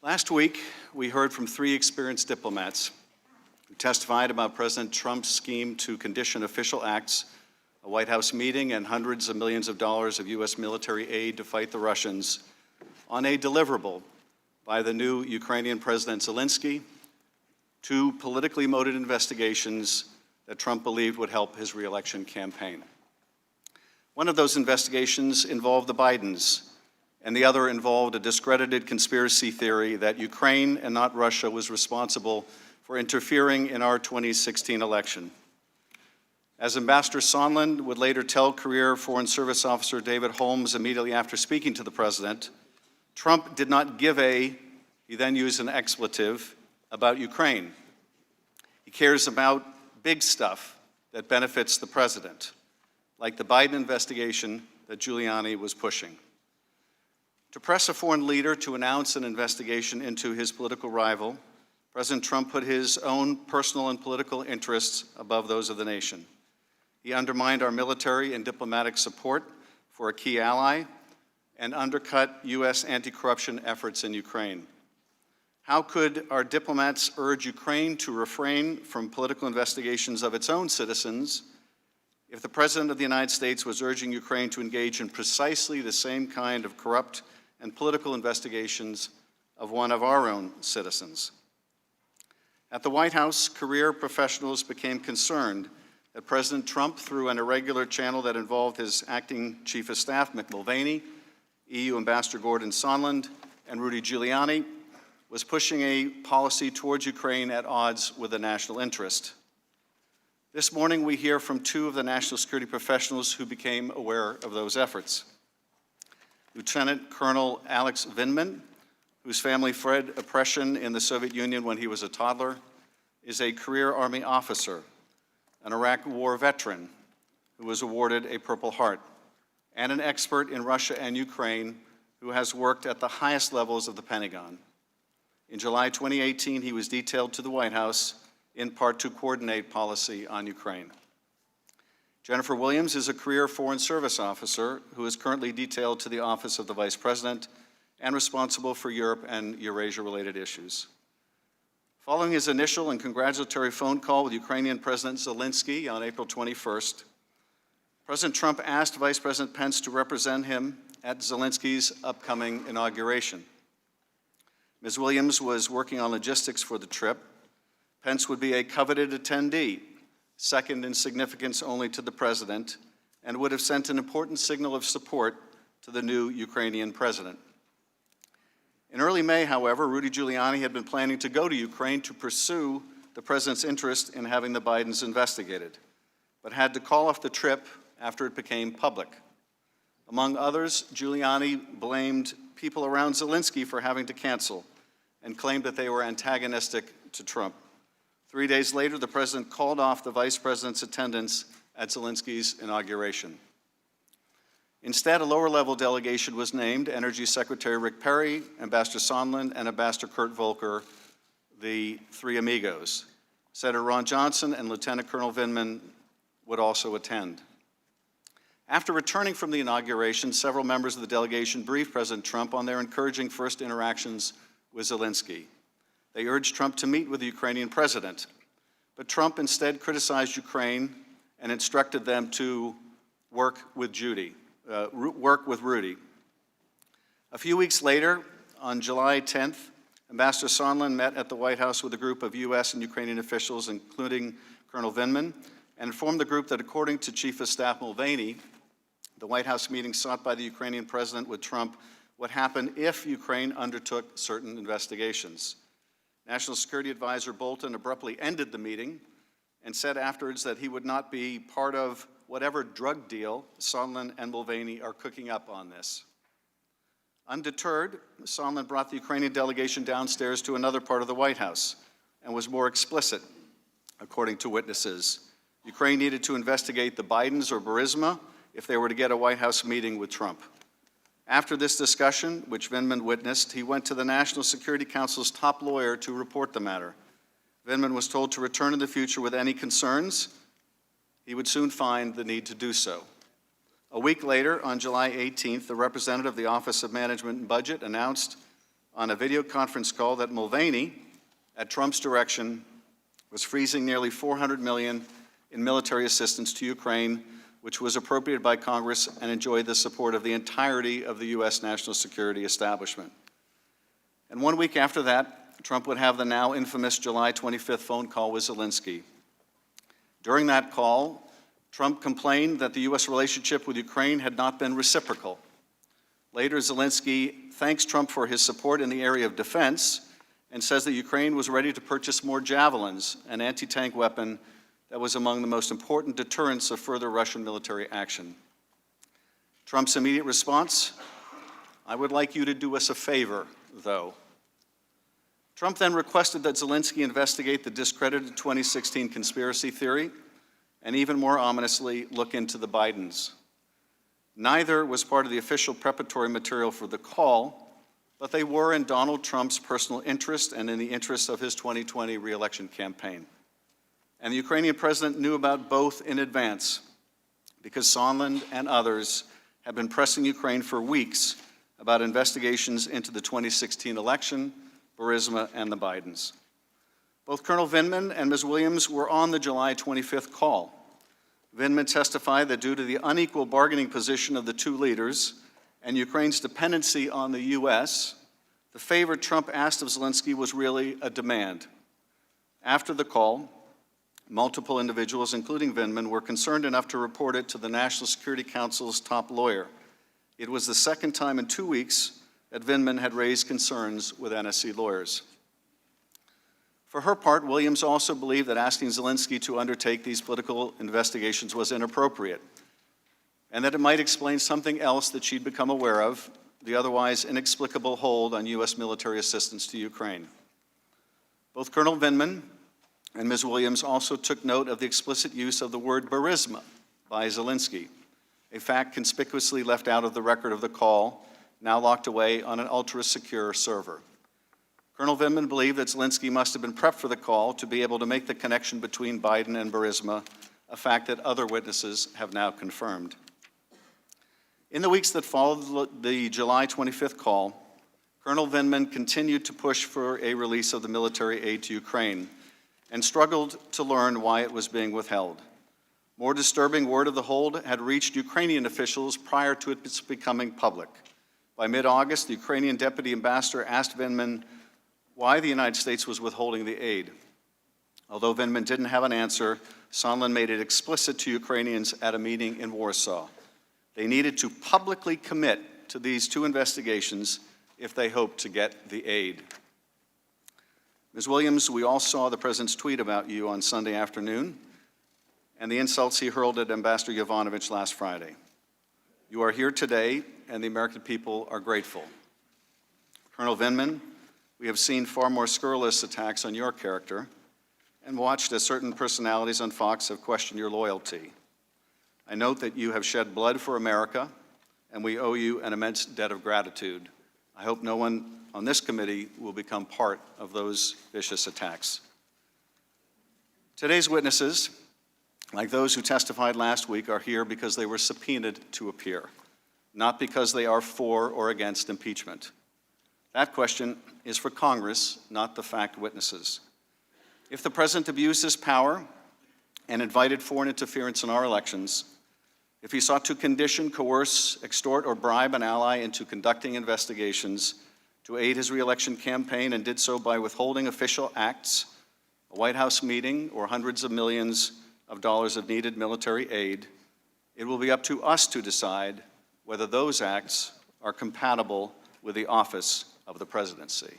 Last week, we heard from three experienced diplomats who testified about President Trump's scheme to condition official acts, a White House meeting, and hundreds of millions of dollars of U.S. military aid to fight the Russians on a deliverable by the new Ukrainian President Zelensky, two politically motivated investigations that Trump believed would help his re-election campaign. One of those investigations involved the Bidens, and the other involved a discredited conspiracy theory that Ukraine and not Russia was responsible for interfering in our 2016 election. As Ambassador Sondland would later tell career Foreign Service Officer David Holmes immediately after speaking to the president, Trump did not give he then used an expletive, about Ukraine. He cares about big stuff that benefits the president, like the Biden investigation that Giuliani was pushing. To press a foreign leader to announce an investigation into his political rival, President Trump put his own personal and political interests above those of the nation. He undermined our military and diplomatic support for a key ally and undercut U.S. anti-corruption efforts in Ukraine. How could our diplomats urge Ukraine to refrain from political investigations of its own citizens if the President of the United States was urging Ukraine to engage in precisely the same kind of corrupt and political investigations of one of our own citizens? At the White House, career professionals became concerned that President Trump, through an irregular channel that involved his acting chief of staff, Mick Mulvaney, EU Ambassador Gordon Sondland, and Rudy Giuliani, was pushing a policy towards Ukraine at odds with the national interest. This morning, we hear from two of the national security professionals who became aware of those efforts. Lieutenant Colonel Alex Vindman, whose family fled oppression in the Soviet Union when he was a toddler, is a career Army officer, an Iraq War veteran who was awarded a Purple Heart, and an expert in Russia and Ukraine who has worked at the highest levels of the Pentagon. In July 2018, he was detailed to the White House in part to coordinate policy on Ukraine. Jennifer Williams is a career Foreign Service officer who is currently detailed to the Office of the Vice President and responsible for Europe and Eurasia-related issues. Following his initial and congratulatory phone call with Ukrainian President Zelensky on April 21st, President Trump asked Vice President Pence to represent him at Zelensky's upcoming inauguration. Ms. Williams was working on logistics for the trip. Pence would be a coveted attendee, second in significance only to the president, and would have sent an important signal of support to the new Ukrainian president. In early May, however, Rudy Giuliani had been planning to go to Ukraine to pursue the president's interest in having the Bidens investigated, but had to call off the trip after it became public. Among others, Giuliani blamed people around Zelensky for having to cancel and claimed that they were antagonistic to Trump. 3 days later, the president called off the vice president's attendance at Zelensky's inauguration. Instead, a lower-level delegation was named: Energy Secretary Rick Perry, Ambassador Sondland, and Ambassador Kurt Volker, the three amigos. Senator Ron Johnson and Lieutenant Colonel Vindman would also attend. After returning from the inauguration, several members of the delegation briefed President Trump on their encouraging first interactions with Zelensky. They urged Trump to meet with the Ukrainian president, but Trump instead criticized Ukraine and instructed them to work with Rudy. A few weeks later, on July 10th, Ambassador Sondland met at the White House with a group of U.S. and Ukrainian officials, including Colonel Vindman, and informed the group that according to Chief of Staff Mulvaney, the White House meeting sought by the Ukrainian president with Trump would happen if Ukraine undertook certain investigations. National Security Advisor Bolton abruptly ended the meeting and said afterwards that he would not be part of whatever drug deal Sondland and Mulvaney are cooking up on this. Undeterred, Sondland brought the Ukrainian delegation downstairs to another part of the White House and was more explicit, according to witnesses. Ukraine needed to investigate the Bidens or Burisma if they were to get a White House meeting with Trump. After this discussion, which Vindman witnessed, he went to the National Security Council's top lawyer to report the matter. Vindman was told to return in the future with any concerns. He would soon find the need to do so. A week later, on July 18th, the representative of the Office of Management and Budget announced on a video conference call that Mulvaney, at Trump's direction, was freezing nearly $400 million in military assistance to Ukraine, which was appropriated by Congress and enjoyed the support of the entirety of the U.S. national security establishment. And 1 week after that, Trump would have the now infamous July 25th phone call with Zelensky. During that call, Trump complained that the U.S. relationship with Ukraine had not been reciprocal. Later, Zelensky thanks Trump for his support in the area of defense and says that Ukraine was ready to purchase more javelins, an anti-tank weapon that was among the most important deterrents of further Russian military action. Trump's immediate response: "I would like you to do us a favor, though." Trump then requested that Zelensky investigate the discredited 2016 conspiracy theory and, even more ominously, look into the Bidens. Neither was part of the official preparatory material for the call, but they were in Donald Trump's personal interest and in the interest of his 2020 re-election campaign. And the Ukrainian president knew about both in advance, because Sondland and others have been pressing Ukraine for weeks about investigations into the 2016 election, Burisma, and the Bidens. Both Colonel Vindman and Ms. Williams were on the July 25th call. Vindman testified that due to the unequal bargaining position of the two leaders and Ukraine's dependency on the U.S., the favor Trump asked of Zelensky was really a demand. After the call, multiple individuals, including Vindman, were concerned enough to report it to the National Security Council's top lawyer. It was the second time in 2 weeks that Vindman had raised concerns with NSC lawyers. For her part, Williams also believed that asking Zelensky to undertake these political investigations was inappropriate, and that it might explain something else that she'd become aware of, the otherwise inexplicable hold on U.S. military assistance to Ukraine. Both Colonel Vindman and Ms. Williams also took note of the explicit use of the word Burisma by Zelensky, a fact conspicuously left out of the record of the call, now locked away on an ultra-secure server. Colonel Vindman believed that Zelensky must have been prepped for the call to be able to make the connection between Biden and Burisma, a fact that other witnesses have now confirmed. In the weeks that followed the July 25th call, Colonel Vindman continued to push for a release of the military aid to Ukraine and struggled to learn why it was being withheld. More disturbing, word of the hold had reached Ukrainian officials prior to its becoming public. By mid-August, the Ukrainian deputy ambassador asked Vindman why the United States was withholding the aid. Although Vindman didn't have an answer, Sondland made it explicit to Ukrainians at a meeting in Warsaw. They needed to publicly commit to these two investigations if they hoped to get the aid. Ms. Williams, we all saw the president's tweet about you on Sunday afternoon and the insults he hurled at Ambassador Yovanovitch last Friday. You are here today, and the American people are grateful. Colonel Vindman, we have seen far more scurrilous attacks on your character and watched as certain personalities on Fox have questioned your loyalty. I note that you have shed blood for America, and we owe you an immense debt of gratitude. I hope no one on this committee will become part of those vicious attacks. Today's witnesses, like those who testified last week, are here because they were subpoenaed to appear, not because they are for or against impeachment. That question is for Congress, not the fact witnesses. If the president abused his power and invited foreign interference in our elections, if he sought to condition, coerce, extort, or bribe an ally into conducting investigations to aid his re-election campaign and did so by withholding official acts, a White House meeting, or hundreds of millions of dollars of needed military aid, it will be up to us to decide whether those acts are compatible with the office of the presidency.